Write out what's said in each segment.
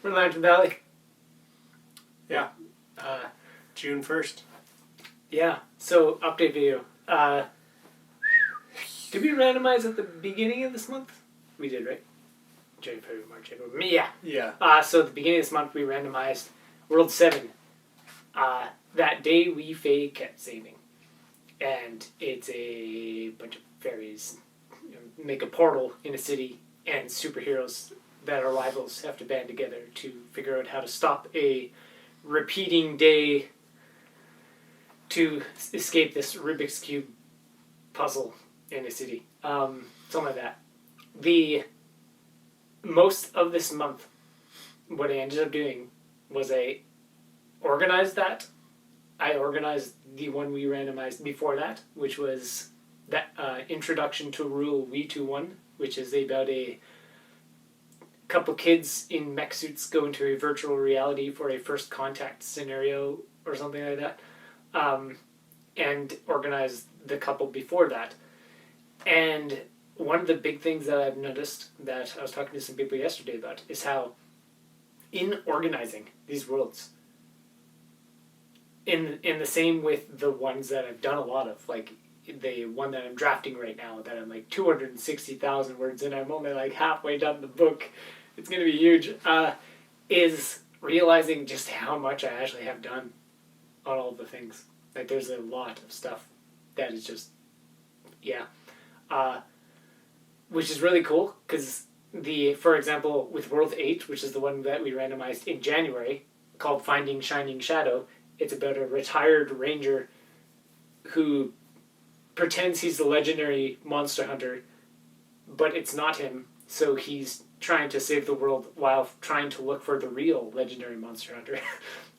We're in Lantern Valley. Yeah. June 1st. Yeah. So, update video. Did we randomize at the beginning of this month? We did, right? January, February, March, April. Yeah. Yeah. So at the beginning of this month, we randomized World 7. That day, we Fae kept saving. And it's a bunch of fairies make a portal in a city, and superheroes that are rivals have to band together to figure out how to stop a repeating day to escape this Rubik's Cube puzzle in a city. Something like that. The most of this month, what I ended up doing was I organized that. I organized the one we randomized before that, which was that Introduction to Rule V21, which is about a couple kids in mech suits go into a virtual reality for a first contact scenario or something like that, and organized the couple before that. And one of the big things that I've noticed that I was talking to some people yesterday about is how in organizing these worlds, in the same with the ones that I've done a lot of, like the one that I'm drafting right now, that I'm like 260,000 words in, I'm only like halfway done the book, it's going to be huge, is realizing just how much I actually have done on all the things. Like there's a lot of stuff that is just, yeah. Which is really cool, because for example, with World 8, which is the one that we randomized in January, called Finding Shining Shadow, it's about a retired ranger who pretends he's the legendary monster hunter, but it's not him, so he's trying to save the world while trying to look for the real legendary monster hunter.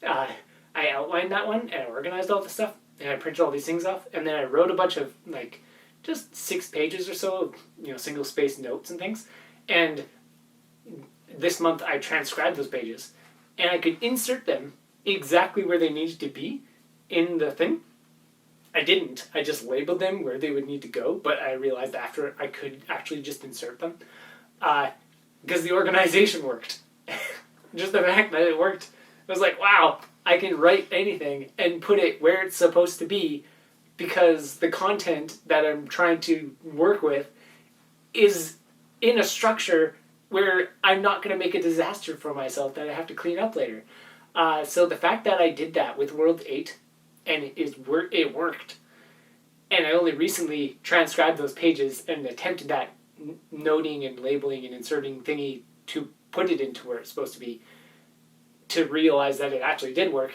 I outlined that one, and I organized all the stuff, and I printed all these things off, and then I wrote a bunch of, like, just 6 pages or so of, single-spaced notes and things, and this month I transcribed those pages, and I could insert them exactly where they needed to be in the thing. I didn't. I just labeled them where they would need to go, but I realized after I could actually just insert them. Because the organization worked. Just the fact that it worked. I was like, wow, I can write anything and put it where it's supposed to be, because the content that I'm trying to work with is in a structure where I'm not going to make a disaster for myself that I have to clean up later. So the fact that I did that with World 8, and it worked, and I only recently transcribed those pages and attempted that noting and labeling and inserting thingy to put it into where it's supposed to be, to realize that it actually did work.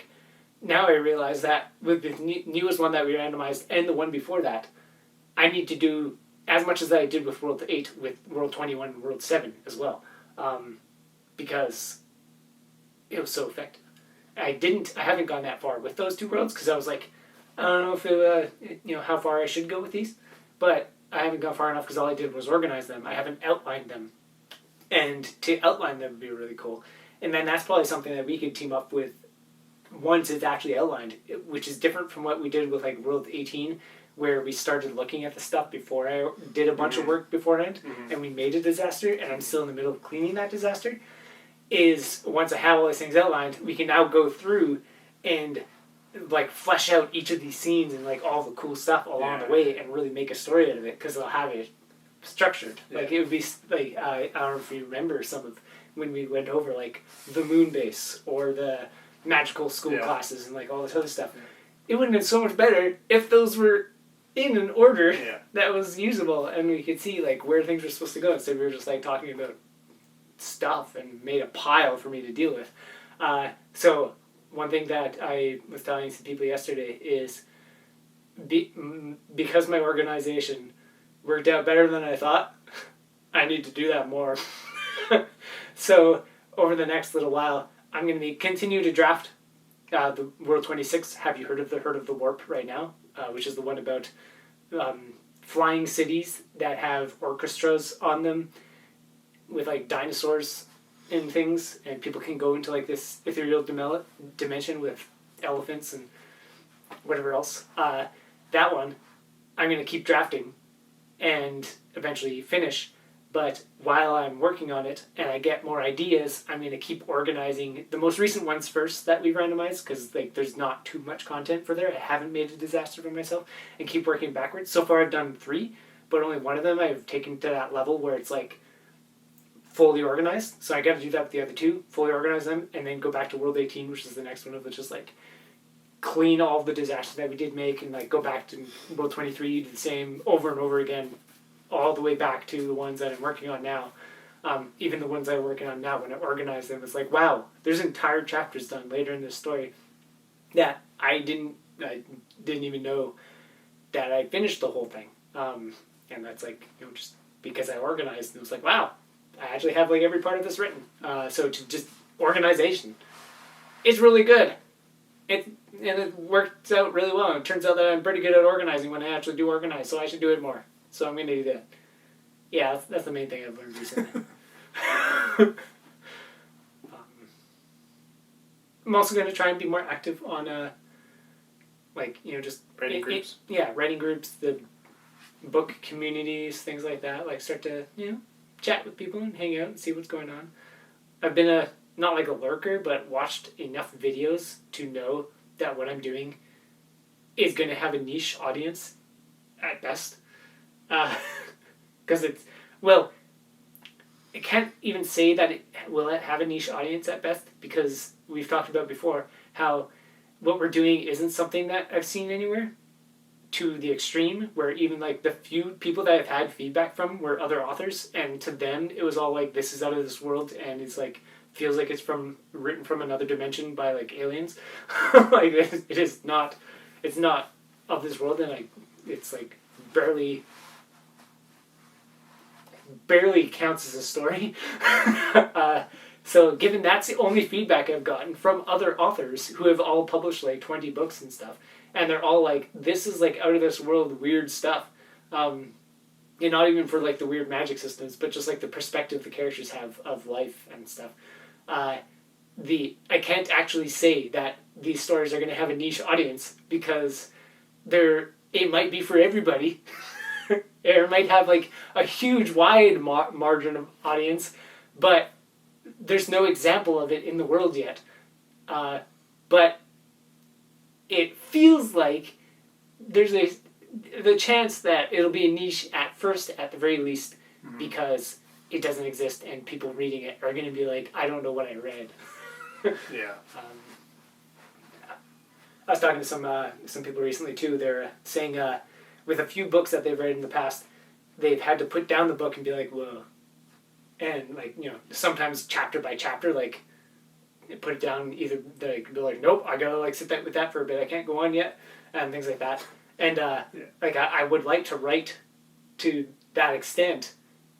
Now I realize that with the newest one that we randomized and the one before that, I need to do as much as I did with World 8 with World 21 and World 7 as well, because it was so effective. I haven't gone that far with those 2 worlds, because I was like, I don't know if how far I should go with these, but I haven't gone far enough because all I did was organize them. I haven't outlined them, and to outline them would be really cool. And then that's probably something that we could team up with once it's actually outlined, which is different from what we did with like World 18, where we started looking at the stuff before I did a bunch of work beforehand, and we made a disaster, and I'm still in the middle of cleaning that disaster. Is once I have all these things outlined, we can now go through and like flesh out each of these scenes and like all the cool stuff along the way, and really make a story out of it, because I'll have it structured. Like it would be like, I don't know if you remember some of when we went over like the moon base or the magical school classes and like all this other stuff. It would have been so much better if those were in an order that was usable, and we could see like where things were supposed to go, instead we were just like talking about stuff and made a pile for me to deal with. So one thing that I was telling some people yesterday is because my organization worked out better than I thought, I need to do that more. So over the next little while, I'm going to continue to draft the World 26. Have you heard of the Warp right now? Which is the one about flying cities that have orchestras on them with like dinosaurs and things, and people can go into like this ethereal dimension with elephants and whatever else. That one I'm going to keep drafting and eventually finish, But while I'm working on it and I get more ideas, I'm going to keep organizing the most recent ones first that we've randomized, because like there's not too much content for there. I haven't made a disaster for myself, and keep working backwards. So far I've done 3, but only one of them I've taken to that level where it's like fully organized. So I got to do that with the other 2, fully organize them, and then go back to World 18, which is the next one, of which is like clean all of the disasters that we did make, and like go back to World 23, do the same over and over again, all the way back to the ones that I'm working on now. Even the ones I'm working on now, when I organize them, it's like, wow, there's entire chapters done later in this story that I didn't even know that I finished the whole thing. And that's like, just because I organized, and it was like, wow, I actually have like every part of this written. So to just organization, it's really good. And it works out really well. It turns out that I'm pretty good at organizing when I actually do organize, so I should do it more. So I'm going to do that. Yeah, that's the main thing I've learned recently. I'm also going to try and be more active on, just... Writing groups? Writing groups, the book communities, things like that. Like, start to, chat with people and hang out and see what's going on. I've been not like a lurker, but watched enough videos to know that what I'm doing is going to have a niche audience at best. Because I can't even say that it have a niche audience at best, because we've talked about before how what we're doing isn't something that I've seen anywhere to the extreme, where even like the few people that I've had feedback from were other authors, and to them it was all like, this is out of this world, and it's like feels like it's written from another dimension by like aliens. Like it's not of this world, and it's like barely counts as a story. So given that's the only feedback I've gotten from other authors who have all published like 20 books and stuff, and they're all like, this is like out of this world weird stuff, and not even for like the weird magic systems, but just like the perspective the characters have of life and stuff. I can't actually say that these stories are going to have a niche audience, because it might be for everybody. It might have like a huge wide margin of audience, but there's no example of it in the world yet. But it feels like there's the chance that it'll be a niche at first, at the very least, because it doesn't exist, and people reading it are going to be like, I don't know what I read. Yeah. I was talking to some people recently too. They're saying with a few books that they've read in the past, they've had to put down the book and be like, whoa. And like, sometimes chapter by chapter, like put it down. Either they could be like, nope, I gotta like sit with that for a bit. I can't go on yet, and things like that. And like I would like to write to that extent,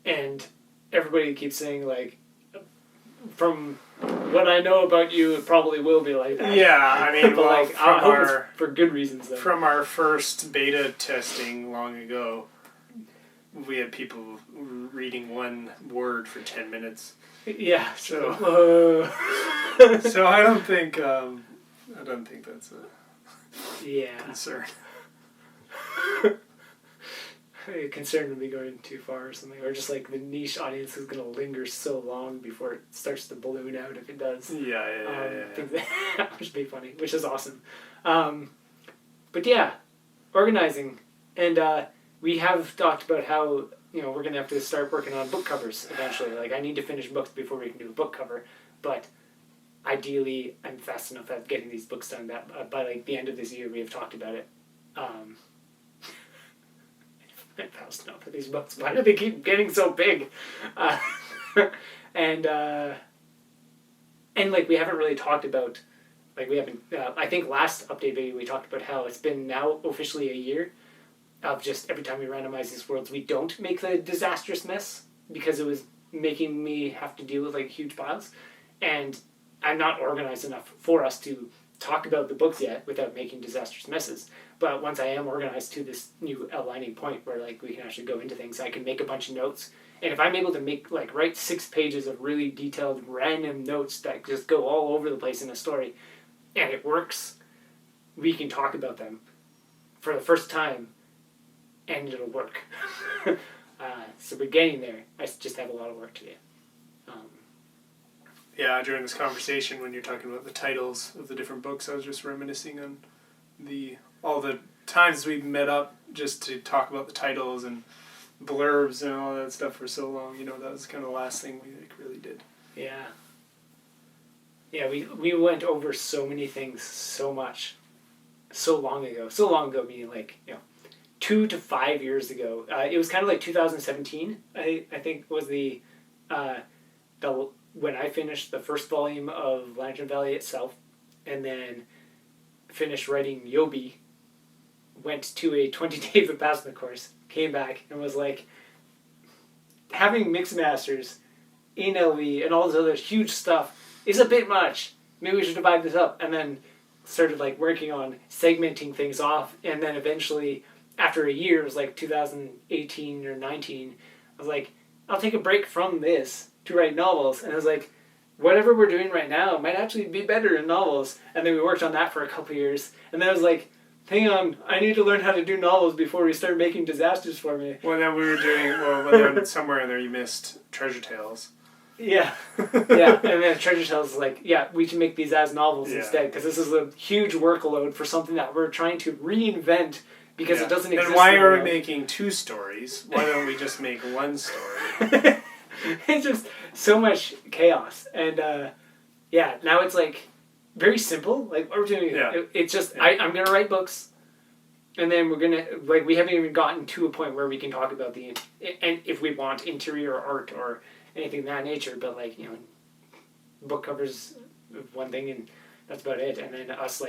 and everybody keeps saying like, from what I know about you, it probably will be like that. Yeah, I mean, but like, I hope it's for good reasons though. From our first beta testing long ago, we had people reading one word for 10 minutes. Yeah. So so I don't think that's a concern. Concerned with me going too far or something, or just like the niche audience is going to linger so long before it starts to balloon out if it does. Yeah. Which would be funny, which is awesome. But yeah, organizing, and we have talked about how we're going to have to start working on book covers eventually. Like I need to finish books before we can do a book cover, but ideally I'm fast enough at getting these books done that by like the end of this year we have talked about it. I'm fast enough at these books. Why do they keep getting so big? And like we haven't really talked about, like we haven't. I think last update video we talked about how it's been now officially a year of just every time we randomize these worlds, we don't make the disastrous mess, because it was making me have to deal with like huge piles, and I'm not organized enough for us to talk about the books yet without making disastrous messes. But once I am organized to this new outlining point where like we can actually go into things, I can make a bunch of notes. And if I'm able to write 6 pages of really detailed random notes that just go all over the place in a story, and it works, we can talk about them for the first time, and it'll work. So we're getting there. I just have a lot of work to do. Yeah, during this conversation, when you're talking about the titles of the different books, I was just reminiscing on all the times we met up just to talk about the titles and blurbs and all that stuff for so long. That was kind of the last thing we really did. Yeah. Yeah, we went over so many things so much, so long ago. So long ago, meaning 2 to 5 years ago. It was kind of like 2017. I think was the when I finished the first volume of Lantern Valley itself, and then finished writing Yobi, went to a 20-day Vipassana course, came back, and was like, having mix masters in LV and all this other huge stuff is a bit much. Maybe we should divide this up. And then started working on segmenting things off, and then eventually, after a year, it was 2018 or 19, I was like, I'll take a break from this to write novels. And I was like, whatever we're doing right now might actually be better in novels. And then we worked on that for a couple years. And then I was like, hang on, I need to learn how to do novels before we start making disasters for me. Well, then we were doing, then somewhere in there you missed Treasure Tales. Yeah. Yeah. And then Treasure Tales is we can make these as novels instead, because this is a huge workload for something that we're trying to reinvent because it doesn't exist. And why are we making 2 stories? Why don't we just make 1 story? It's just so much chaos. And now it's very simple. What we're doing, it's just, I'm going to write books, and then we're going to, we haven't even gotten to a point where we can talk about and if we want interior art or anything of that nature, but book covers one thing, and that's about it. And then us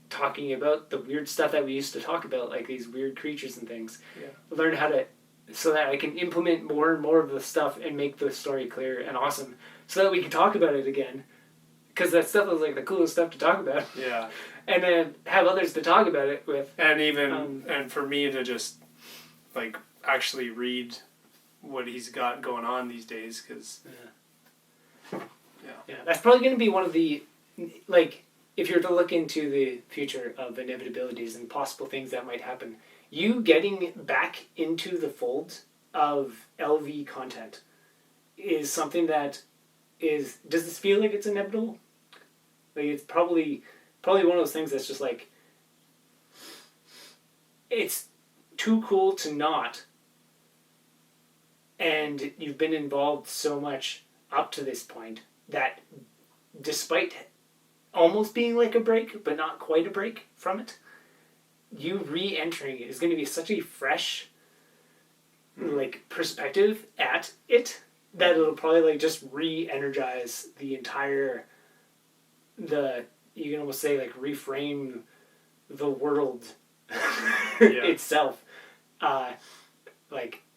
talking about the weird stuff that we used to talk about, these weird creatures and things. Yeah. Learn how to, so that I can implement more and more of the stuff and make the story clear and awesome, so that we can talk about it again. Because that stuff was the coolest stuff to talk about. Yeah. And then have others to talk about it with. And even, and for me to just, actually read what he's got going on these days, because... Yeah, that's probably going to be one of the, if you're to look into the future of inevitabilities and possible things that might happen, you getting back into the fold of LV content is something that is, does this feel like it's inevitable? It's probably one of those things that's just it's too cool to not, and you've been involved so much up to this point that despite almost being a break, but not quite a break from it, you re-entering it is going to be such a fresh perspective at it that it'll probably just re-energize the entire, you can almost say reframe the world itself,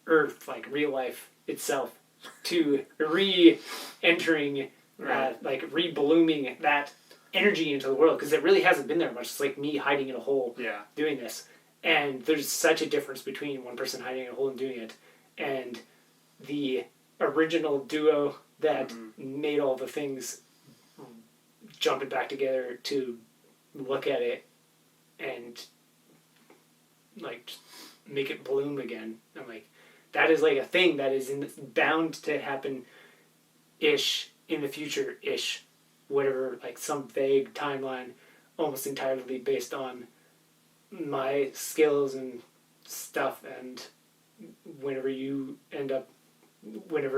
Earth, real life itself, to re-entering, re-blooming that energy into the world, because it really hasn't been there much. It's me hiding in a hole doing this. And there's such a difference between one person hiding in a hole and doing it, and the original duo that made all the things jumping back together to look at it and make it bloom again. And that is a thing that is bound to happen ish in the future ish, whatever, some vague timeline, almost entirely based on my skills and stuff. And whenever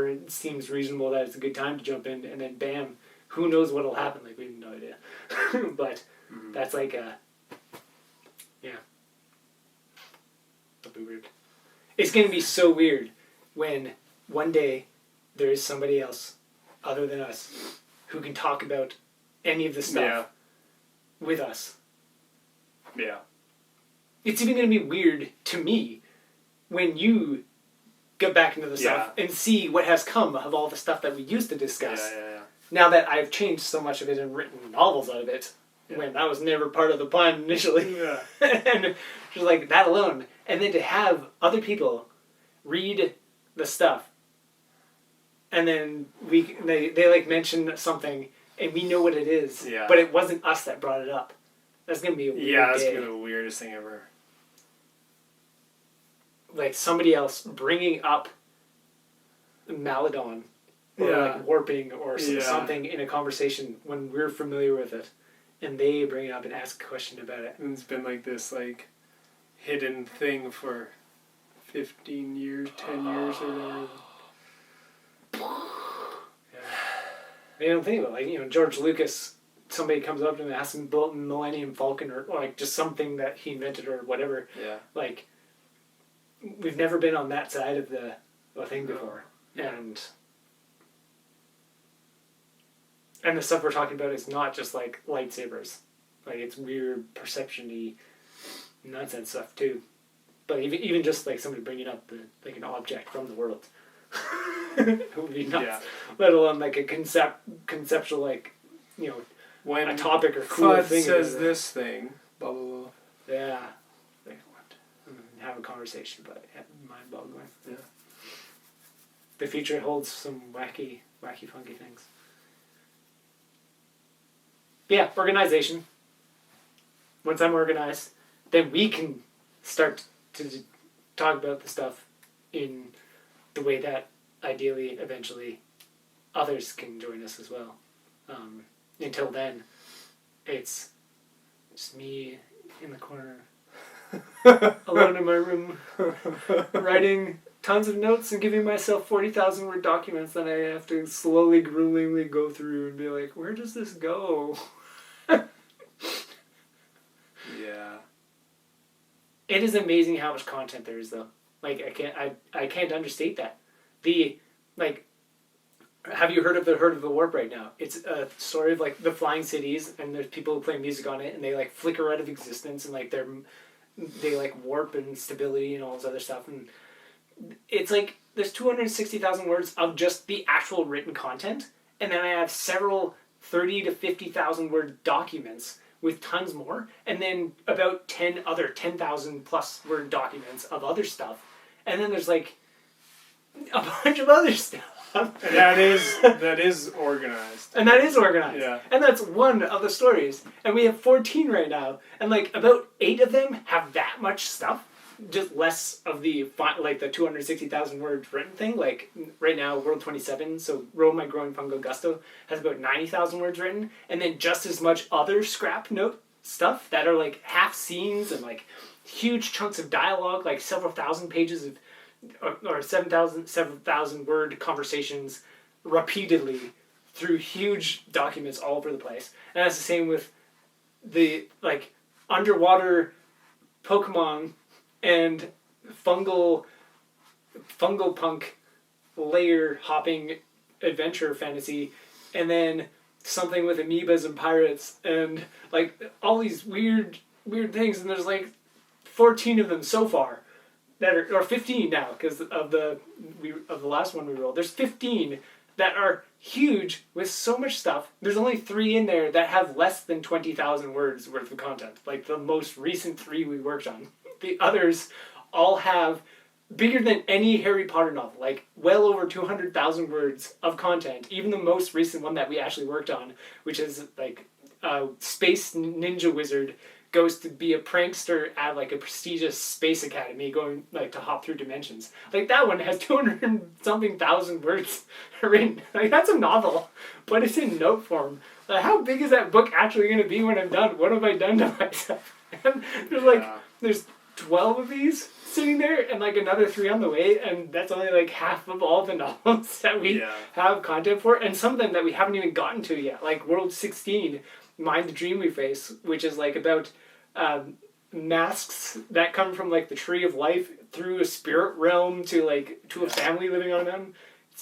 it seems reasonable that it's a good time to jump in, and then bam, who knows what'll happen? We have no idea. But that's it'll be weird. It's going to be so weird when one day there is somebody else other than us who can talk about any of the stuff with us. Yeah. It's even going to be weird to me when you get back into the stuff and see what has come of all the stuff that we used to discuss. Yeah. Now that I've changed so much of it and written novels out of it, when that was never part of the plan initially. Yeah. And just that alone. And then to have other people read the stuff, and then they mention something, and we know what it is, but it wasn't us that brought it up. That's going to be a weird day. Yeah, that's going to be the weirdest thing ever. like somebody else bringing up Maladon or like warping or something in a conversation when we're familiar with it, and they bring it up and ask a question about it. And it's been like this like hidden thing for 15 years, 10 years or whatever. I don't think about George Lucas. Somebody comes up to him and asks him about Millennium Falcon or like just something that he invented or whatever. Yeah. Like, we've never been on that side of the thing before, and the stuff we're talking about is not just like lightsabers. Like, it's weird perception-y nonsense stuff too. But even just like somebody bringing up like an object from the world. It would be nuts. Yeah. Let alone like a conceptual like, when a topic or cool Fudd thing says this thing, blah blah blah. Yeah. Like what? Have a conversation, but mind-boggling. Yeah. The future holds some wacky, funky things. Yeah, organization. Once I'm organized, then we can start to talk about the stuff in the way that ideally, eventually, others can join us as well. Until then, it's just me in the corner, alone in my room, writing tons of notes and giving myself 40,000 word documents that I have to slowly, gruelingly go through and be like, where does this go? Yeah. It is amazing how much content there is, though. Like, I can't understate that. Have you heard of the Warp right now? It's a story of like the flying cities, and there's people who play music on it, and they like flicker out of existence, and like they like warp and stability and all this other stuff, and it's like there's 260,000 words of just the actual written content, and then I have several 30 to 50,000 word documents with tons more, and then about 10 other 10,000 plus word documents of other stuff, and then there's like a bunch of other stuff. And that is organized. And that is organized. Yeah. And that's one of the stories. And we have 14 right now. And like about 8 of them have that much stuff. Just less of the 260,000 words written thing. Like right now, World 27, so Row My Growing Fungo Gusto, has about 90,000 words written. And then just as much other scrap note stuff that are like half scenes and like huge chunks of dialogue, like several thousand pages of or 7,000 word conversations repeatedly through huge documents all over the place. And that's the same with the like underwater Pokemon and fungal punk layer hopping adventure fantasy, and then something with amoebas and pirates and like all these weird things, and there's like 14 of them so far. That are, or 15 now, because of the last one we rolled. There's 15 that are huge with so much stuff. There's only 3 in there that have less than 20,000 words worth of content. Like the most recent 3 we worked on. The others all have bigger than any Harry Potter novel. Like well over 200,000 words of content. Even the most recent one that we actually worked on, which is like Space Ninja Wizard, goes to be a prankster at like a prestigious space academy going like to hop through dimensions. Like that one has 200-something thousand words written. Like that's a novel, but it's in note form. Like how big is that book actually going to be when I'm done? What have I done to myself? And there's 12 of these sitting there and like another 3 on the way, and that's only like half of all the novels that we have content for, and some of them that we haven't even gotten to yet. Like World 16, Mind the Dream We Face, which is like about masks that come from like the tree of life through a spirit realm to a family living on them.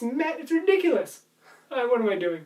It's ridiculous. What am I doing?